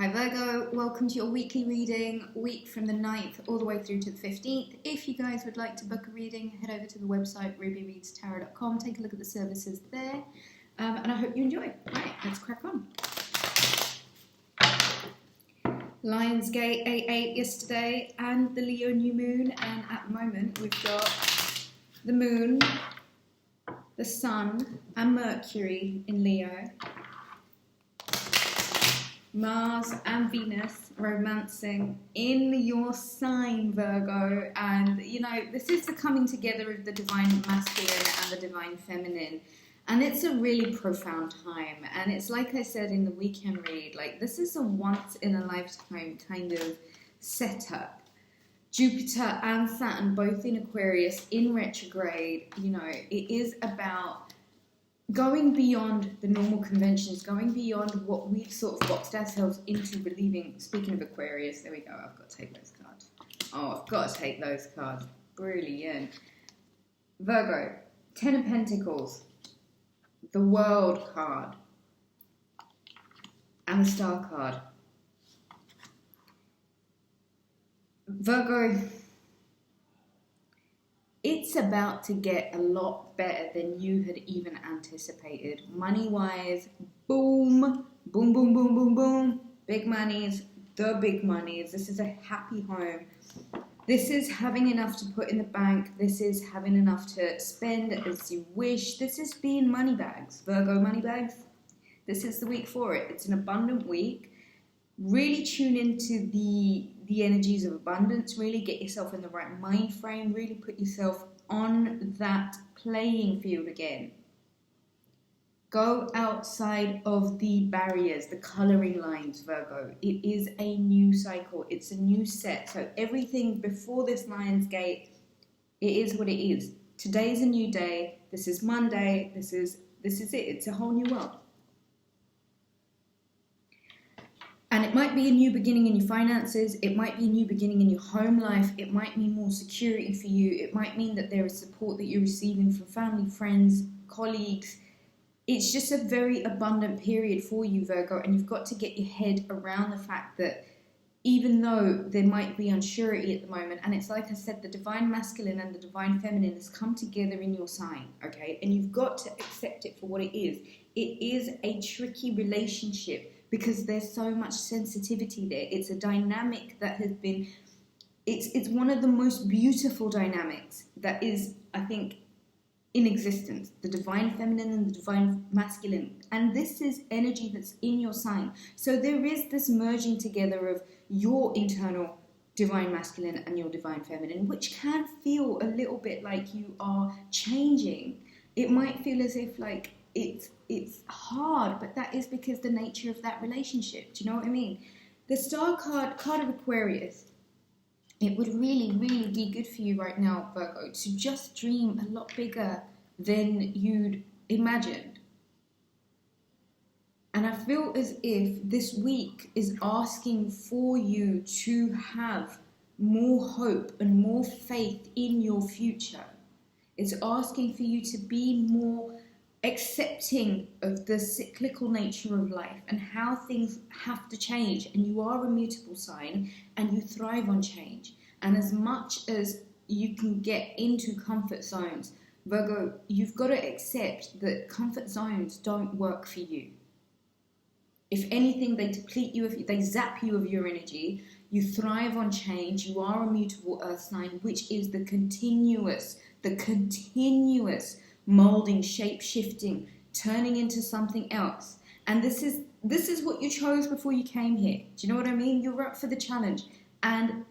Hi Virgo, welcome to your weekly reading, week from the 9th all the way through to the 15th. If you guys would like to book a reading, head over to the website Rubyreadstarot.com, take a look at the services there, and I hope you enjoy. Right, let's crack on. Lionsgate 8-8 yesterday and the Leo new moon, and at the moment we've got the moon, the sun and Mercury in Leo. Mars and Venus romancing in your sign, Virgo, and you know, this is the coming together of the divine masculine and the divine feminine, and it's a really profound time. And it's like I said in the weekend read, like this is a once in a lifetime kind of setup. Jupiter and Saturn both in Aquarius in retrograde. You know, it is about going beyond the normal conventions, going beyond what we've sort of boxed ourselves into believing. Speaking of Aquarius, there we go, I've got to take those cards. Oh, I've got to take those cards. Brilliant. Virgo, Ten of Pentacles, the World card, and the Star card. Virgo, it's about to get a lot better than you had even anticipated. Money-wise, boom, boom, boom, boom, boom, boom. Big monies, the big monies. This is a happy home. This is having enough to put in the bank. This is having enough to spend as you wish. This is being money bags. Virgo money bags. This is the week for it. It's an abundant week. Really tune into the energies of abundance. Really get yourself in the right mind frame. Really put yourself on that playing field again. Go outside of the barriers, the colouring lines, Virgo. It is a new cycle. It's a new set. So everything before this Lionsgate, it is what it is. Today's a new day. This is Monday. This is it. It's a whole new world. And it might be a new beginning in your finances. It might be a new beginning in your home life. It might mean more security for you. It might mean that there is support that you're receiving from family, friends, colleagues. It's just a very abundant period for you, Virgo. And you've got to get your head around the fact that even though there might be unsurety at the moment, and it's like I said, the divine masculine and the divine feminine has come together in your sign, okay? And you've got to accept it for what it is. It is a tricky relationship, because there's so much sensitivity there. It's a dynamic that has been, it's one of the most beautiful dynamics that is, I think, in existence. The divine feminine and the divine masculine. And this is energy that's in your sign. So there is this merging together of your internal divine masculine and your divine feminine, which can feel a little bit like you are changing. It might feel as if like it's hard, but that is because the nature of that relationship. Do you know what I mean? The Star card of Aquarius, it would really, really be good for you right now, Virgo, to just dream a lot bigger than you'd imagined. And I feel as if this week is asking for you to have more hope and more faith in your future. It's asking for you to be more accepting of the cyclical nature of life and how things have to change. And you are a mutable sign and you thrive on change. And as much as you can get into comfort zones, Virgo, you've got to accept that comfort zones don't work for you. If anything, they deplete you, if they zap you of your energy. You thrive on change. You are a mutable earth sign, which is the continuous molding, shape-shifting, turning into something else. And this is what you chose before you came here. Do you know what I mean? You're up for the challenge. And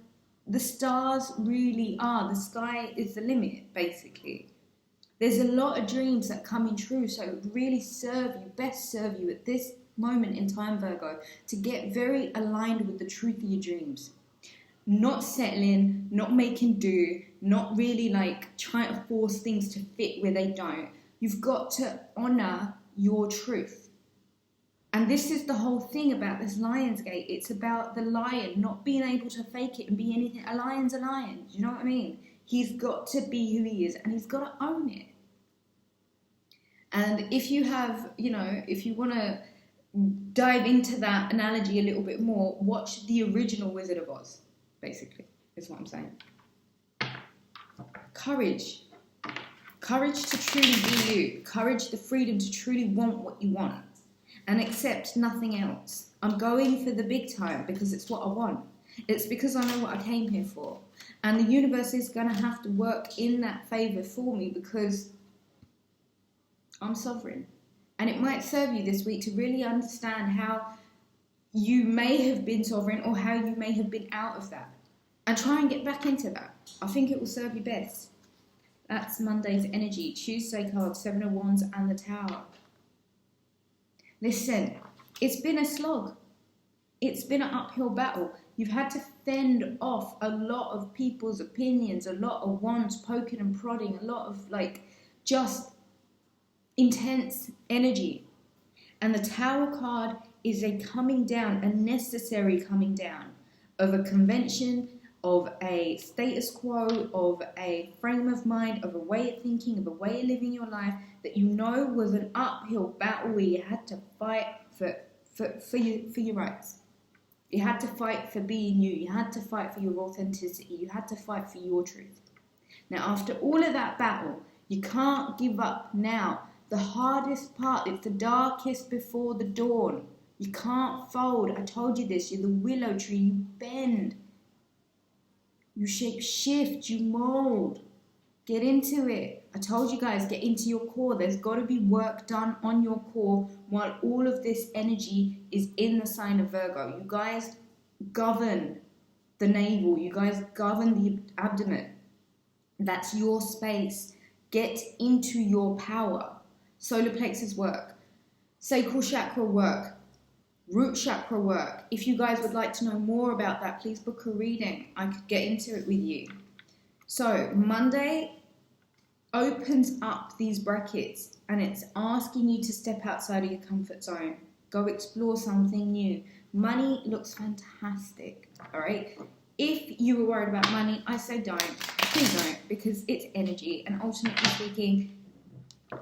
the stars really are. The sky is the limit, basically. There's a lot of dreams that come in true. So it would really best serve you at this moment in time, Virgo, to get very aligned with the truth of your dreams. Not settling, not making do, not really like trying to force things to fit where they don't. You've got to honor your truth. And this is the whole thing about this Lionsgate. It's about the lion not being able to fake it and be anything. A lion's a lion. Do you know what I mean? He's got to be who he is and he's got to own it. And if you have, if you want to dive into that analogy a little bit more, watch the original Wizard of Oz, basically, is what I'm saying. Courage. Courage to truly be you. Courage, the freedom to truly want what you want and accept nothing else. I'm going for the big time because it's what I want. It's because I know what I came here for. And the universe is going to have to work in that favor for me because I'm sovereign. And it might serve you this week to really understand how you may have been sovereign or how you may have been out of that. And try and get back into that. I think it will serve you best. That's Monday's energy. Tuesday card, Seven of Wands and the Tower. Listen, it's been a slog. It's been an uphill battle. You've had to fend off a lot of people's opinions, a lot of wands poking and prodding, a lot of just intense energy. And the Tower card is a coming down, a necessary coming down of a convention, of a status quo, of a frame of mind, of a way of thinking, of a way of living your life that you know was an uphill battle where you had to fight for your rights. You had to fight for being you. You had to fight for your authenticity. You had to fight for your truth. Now, after all of that battle, you can't give up now. The hardest part, it's the darkest before the dawn. You can't fold. I told you this. You're the willow tree. You bend. You shape shift. You mold. Get into it. I told you guys, get into your core. There's got to be work done on your core while all of this energy is in the sign of Virgo. You guys govern the navel. You guys govern the abdomen. That's your space. Get into your power. Solar plexus work. Sacral chakra work. Root chakra work. If you guys would like to know more about that, please book a reading. I could get into it with you. So, Monday opens up these brackets and it's asking you to step outside of your comfort zone. Go explore something new. Money looks fantastic, all right? If you were worried about money, I say don't. Please don't, because it's energy. And ultimately speaking,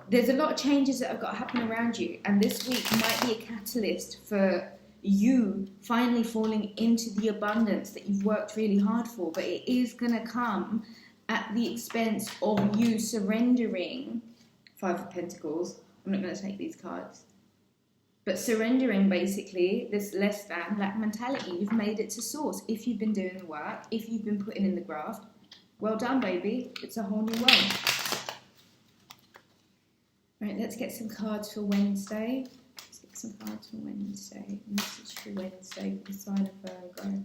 there's a lot of changes that have got to happen around you. And this week might be a catalyst for you finally falling into the abundance that you've worked really hard for. But it is going to come at the expense of you surrendering. Five of Pentacles. I'm not going to take these cards. But surrendering, basically, this less than, that mentality. You've made it to source. If you've been doing the work, if you've been putting in the graft, well done, baby. It's a whole new world. Right, let's get some cards for Wednesday. Let's get some cards for Wednesday. Message for Wednesday for the sign of Virgo.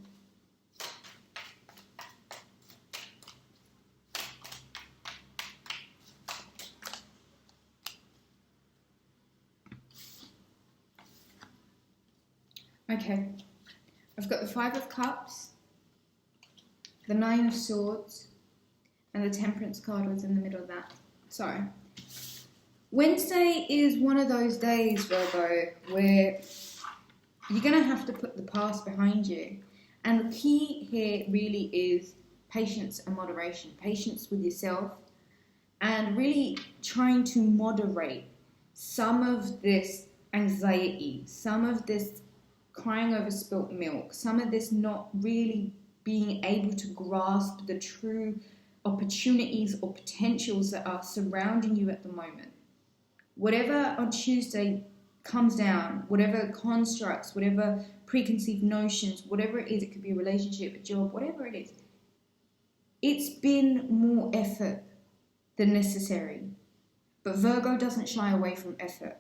Okay, I've got the Five of Cups, the Nine of Swords, and the Temperance card was in the middle of that. So, Wednesday is one of those days, Virgo, where you're going to have to put the past behind you. And the key here really is patience and moderation. Patience with yourself and really trying to moderate some of this anxiety, some of this crying over spilt milk, some of this not really being able to grasp the true opportunities or potentials that are surrounding you at the moment. Whatever on Tuesday comes down, whatever constructs, whatever preconceived notions, whatever it is, it could be a relationship, a job, whatever it is, it's been more effort than necessary. But Virgo doesn't shy away from effort.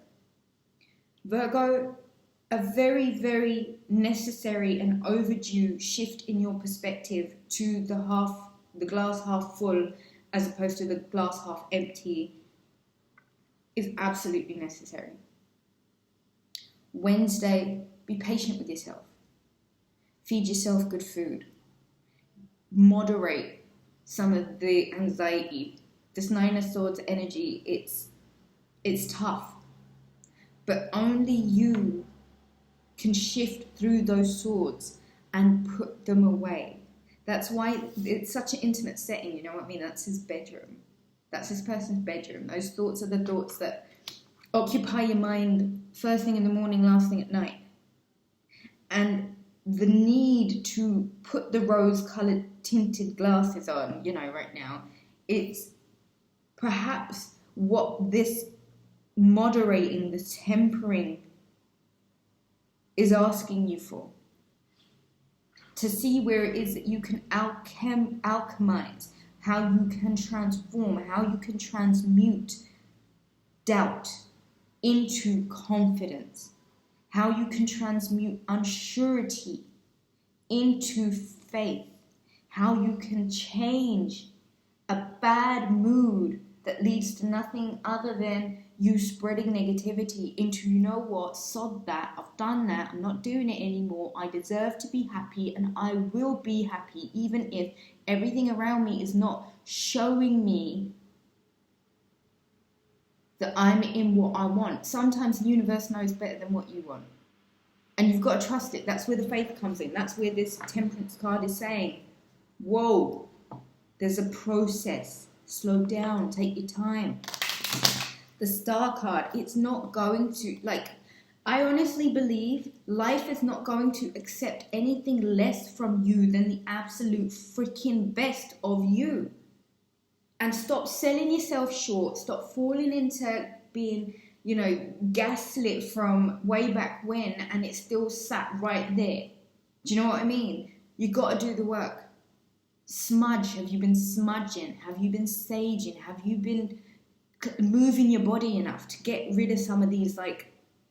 Virgo, a very, very necessary and overdue shift in your perspective to the glass half full as opposed to the glass half empty is absolutely necessary. Wednesday, be patient with yourself. Feed yourself good food. Moderate some of the anxiety. This Nine of Swords energy, it's tough. But only you can shift through those swords and put them away. That's why it's such an intimate setting, you know what I mean? That's his bedroom. That's this person's bedroom. Those thoughts are the thoughts that occupy your mind first thing in the morning, last thing at night. And the need to put the rose-colored tinted glasses on, right now, it's perhaps what this moderating, this tempering is asking you for. To see where it is that you can alchemize, how you can transform, how you can transmute doubt into confidence, how you can transmute unsurety into faith, how you can change a bad mood that leads to nothing other than you spreading negativity into, you know what, sod that, I've done that, I'm not doing it anymore, I deserve to be happy and I will be happy even if everything around me is not showing me that I'm in what I want. Sometimes the universe knows better than what you want. And you've got to trust it. That's where the faith comes in. That's where this temperance card is saying, whoa, there's a process. Slow down, take your time. The star card, it's not going to, I honestly believe life is not going to accept anything less from you than the absolute freaking best of you. And stop selling yourself short. Stop falling into being, gaslit from way back when and it's still sat right there. Do you know what I mean? You got to do the work. Smudge. Have you been smudging? Have you been saging? Have you been moving your body enough to get rid of some of these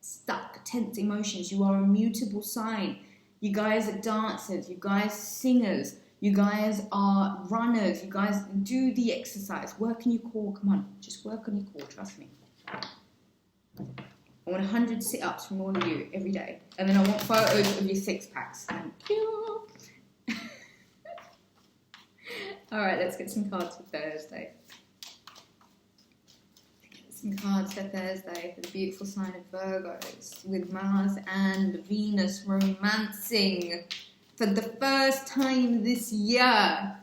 stuck, tense emotions? You are a mutable sign. You guys are dancers. You guys are singers. You guys are runners. You guys do the exercise. Work on your core. Come on. Just work on your core. Trust me. I want 100 sit-ups from all of you every day. And then I want photos of your six-packs. Thank you. All right, let's get some cards for Thursday. Some cards for Thursday for the beautiful sign of Virgos with Mars and Venus romancing for the first time this year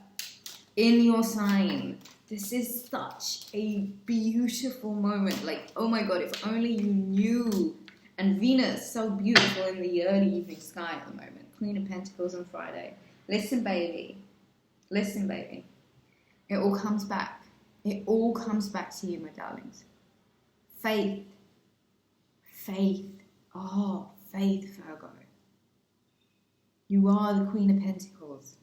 in your sign. This is such a beautiful moment. Oh my God, if only you knew. And Venus, so beautiful in the early evening sky at the moment. Queen of Pentacles on Friday. Listen, baby. Listen, baby. It all comes back. It all comes back to you, my darlings. Faith. Faith. Oh, faith, Virgo. You are the Queen of Pentacles.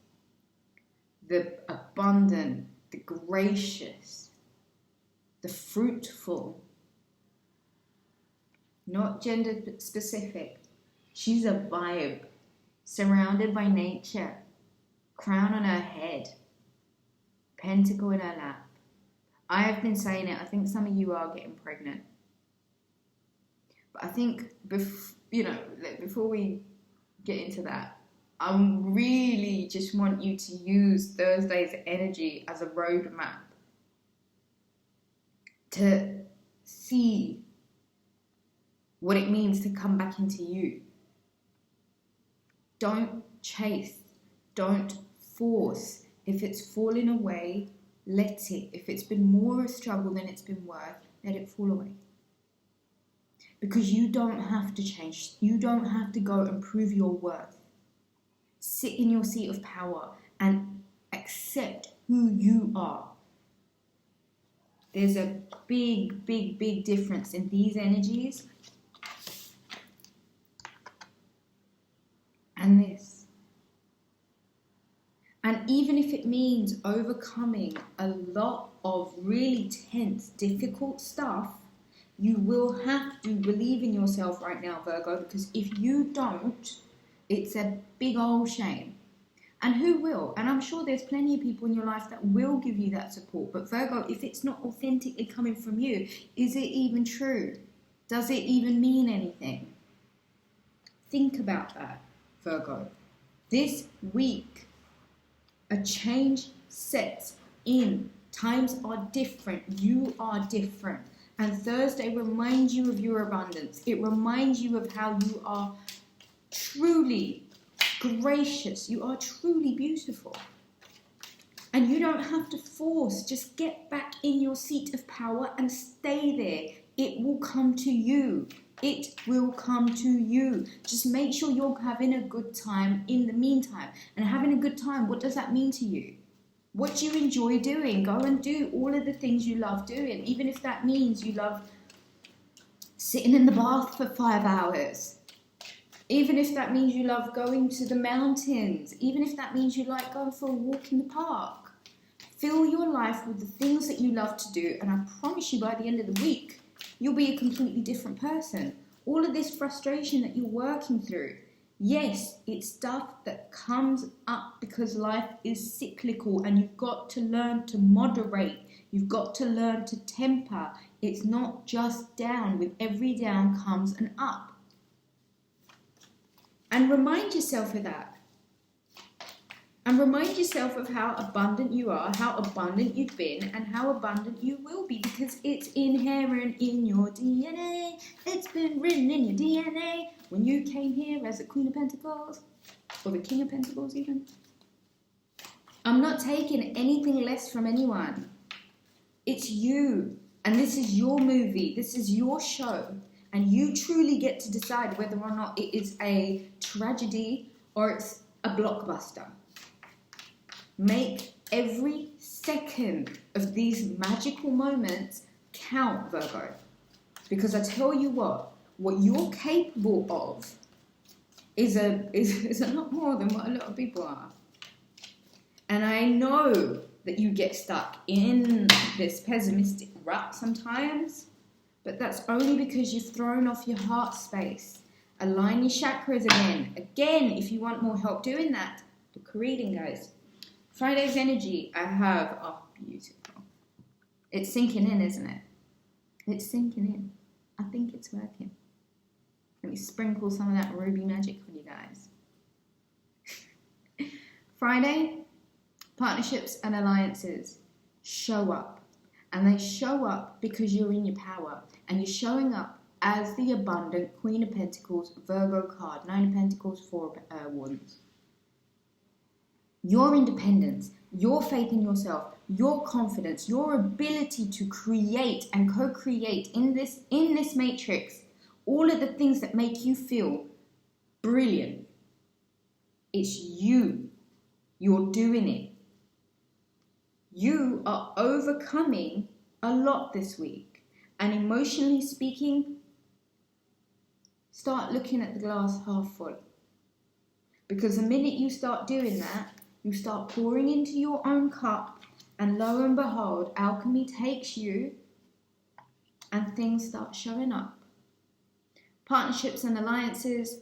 The abundant, the gracious, the fruitful. Not gender specific. She's a vibe. Surrounded by nature. Crown on her head. Pentacle in her lap. I have been saying it. I think some of you are getting pregnant. But I think, before we get into that, I really just want you to use Thursday's energy as a roadmap to see what it means to come back into you. Don't chase. Don't force. If it's fallen away, let it. If it's been more a struggle than it's been worth, let it fall away. Because you don't have to change. You don't have to go and prove your worth. Sit in your seat of power and accept who you are. There's a big, big, big difference in these energies and this. And even if it means overcoming a lot of really tense, difficult stuff, you will have to believe in yourself right now, Virgo, because if you don't, it's a big old shame. And who will? And I'm sure there's plenty of people in your life that will give you that support. But Virgo, if it's not authentically coming from you, is it even true? Does it even mean anything? Think about that, Virgo. This week, a change sets in. Times are different. You are different. And Thursday reminds you of your abundance. It reminds you of how you are truly gracious. You are truly beautiful. And you don't have to force. Just get back in your seat of power and stay there. It will come to you. It will come to you. Just make sure you're having a good time in the meantime. And having a good time, what does that mean to you? What do you enjoy doing? Go and do all of the things you love doing. Even if that means you love sitting in the bath for 5 hours. Even if that means you love going to the mountains. Even if that means you like going for a walk in the park. Fill your life with the things that you love to do. And I promise you, by the end of the week, you'll be a completely different person. All of this frustration that you're working through, yes, it's stuff that comes up because life is cyclical and you've got to learn to moderate. You've got to learn to temper. It's not just down. With every down comes an up. And remind yourself of that. And remind yourself of how abundant you are, how abundant you've been, and how abundant you will be, because it's inherent in your DNA. It's been written in your DNA when you came here as the Queen of Pentacles, or the King of Pentacles even. I'm not taking anything less from anyone. It's you, and this is your movie, this is your show, and you truly get to decide whether or not it is a tragedy or it's a blockbuster. Make every second of these magical moments count, Virgo. Because I tell you what you're capable of is a lot more than what a lot of people are. And I know that you get stuck in this pessimistic rut sometimes, but that's only because you've thrown off your heart space. Align your chakras again. Again, if you want more help doing that, book a reading, guys. Friday's energy, I have, oh, beautiful. It's sinking in, isn't it? It's sinking in. I think it's working. Let me sprinkle some of that ruby magic on you guys. Friday, partnerships and alliances show up. And they show up because you're in your power. And you're showing up as the abundant Queen of Pentacles, Virgo card, 9 of Pentacles, 4 of Wands. Your independence, your faith in yourself, your confidence, your ability to create and co-create in this matrix, all of the things that make you feel brilliant. It's you. You're doing it. You are overcoming a lot this week. And emotionally speaking, start looking at the glass half full. Because the minute you start doing that, you start pouring into your own cup, and lo and behold, alchemy takes you and things start showing up. Partnerships and alliances,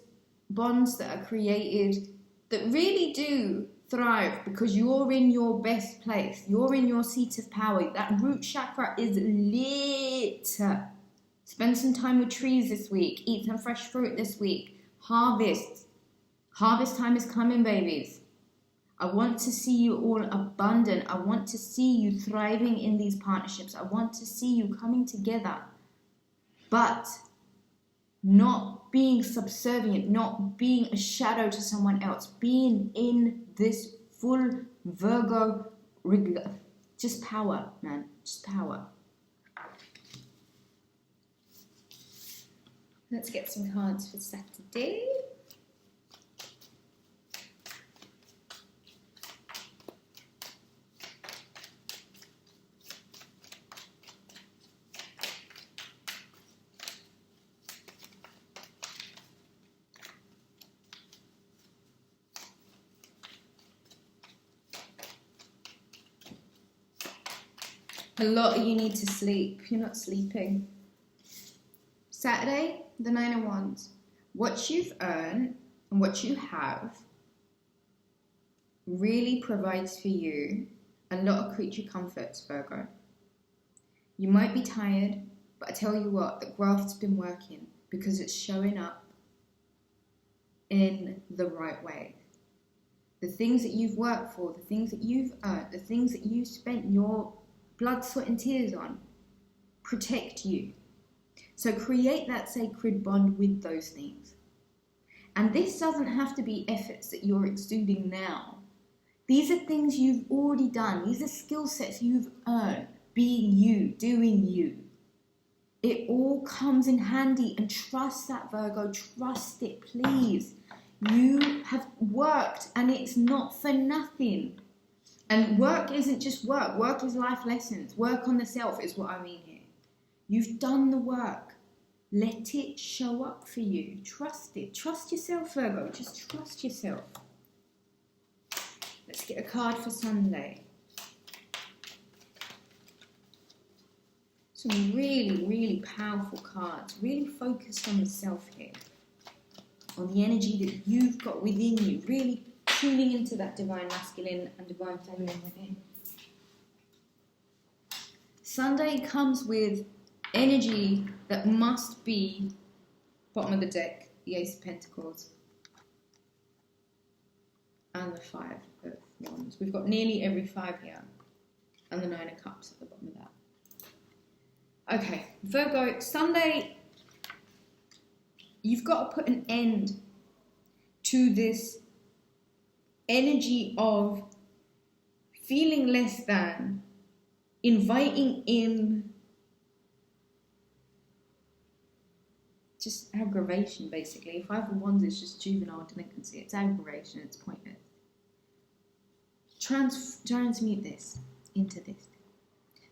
bonds that are created that really do thrive because you're in your best place. You're in your seat of power. That root chakra is lit. Spend some time with trees this week. Eat some fresh fruit this week. Harvest. Harvest time is coming, babies. I want to see you all abundant. I want to see you thriving in these partnerships. I want to see you coming together. But not being subservient, not being a shadow to someone else, being in this full Virgo, just power, man, just power. Let's get some cards for Saturday. A lot of you need to sleep. You're not sleeping. Saturday, the 9 of Wands. What you've earned and what you have really provides for you a lot of creature comforts, Virgo. You might be tired, but I tell you what, the graft's been working because it's showing up in the right way. The things that you've worked for, the things that you've earned, the things that you've spent your blood, sweat and tears on, protect you. So create that sacred bond with those things. And this doesn't have to be efforts that you're exuding now. These are things you've already done. These are skill sets you've earned, being you, doing you. It all comes in handy, and trust that, Virgo. Trust it, please. You have worked and it's not for nothing. And work isn't just work. Work is life lessons. Work on the self is what I mean here. You've done the work. Let it show up for you. Trust it. Trust yourself, Virgo. Just trust yourself. Let's get a card for Sunday. Some really, really powerful cards. Really focused on the self here. On the energy that you've got within you. Really tuning into that divine masculine and divine feminine within. Sunday comes with energy that must be bottom of the deck, the Ace of Pentacles and the Five of Wands. We've got nearly every five here, and the Nine of Cups at the bottom of that. Okay, Virgo, Sunday, you've got to put an end to this energy of feeling less than, inviting in just aggravation, basically. Five of Wands is just juvenile delinquency. It's aggravation, it's pointless. Transmute this into this.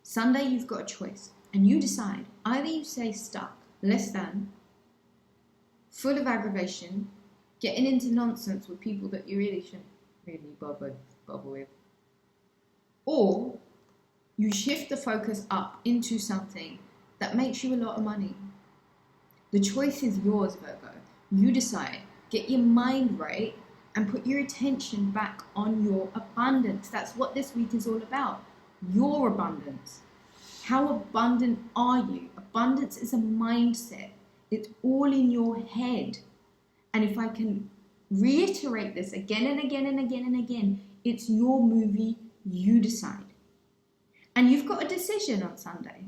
Sunday, you've got a choice, and you decide. Either you say stuck, less than, full of aggravation, getting into nonsense with people that you really shouldn't really bother with, or you shift the focus up into something that makes you a lot of money. The choice is yours, Virgo. You decide. Get your mind right and put your attention back on your abundance. That's what this week is all about. Your abundance. How abundant are you? Abundance is a mindset. It's all in your head. And if I can reiterate this again and again and again and again, it's your movie. You decide. And you've got a decision on Sunday.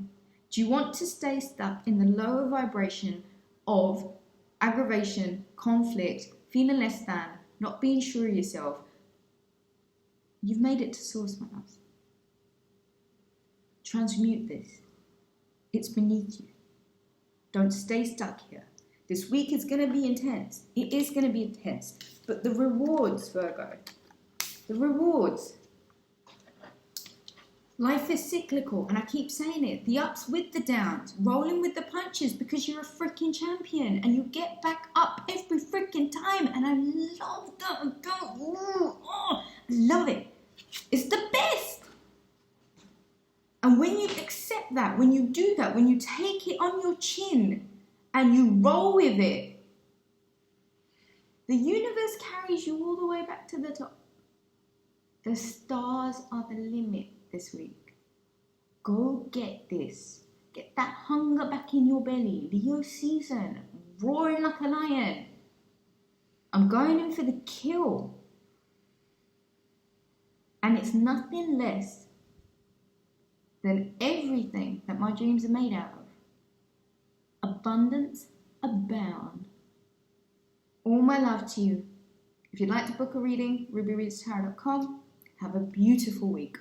Do you want to stay stuck in the lower vibration of aggravation, conflict, feeling less than, not being sure of yourself? You've made it to source, my loves. Transmute this. It's beneath you. Don't stay stuck here. This week is going to be intense. It is going to be intense. But the rewards, Virgo, the rewards. Life is cyclical, and I keep saying it. The ups with the downs, rolling with the punches, because you're a freaking champion and you get back up every freaking time. And I love that. I love it. It's the best. And when you accept that, when you do that, when you take it on your chin and you roll with it, the universe carries you all the way back to the top. The stars are the limit this week. Go get this. Get that hunger back in your belly. Leo season. Roaring like a lion. I'm going in for the kill. And it's nothing less than everything that my dreams are made out of. Abundance abound. All my love to you. If you'd like to book a reading, rubyreadstarot.com. Have a beautiful week.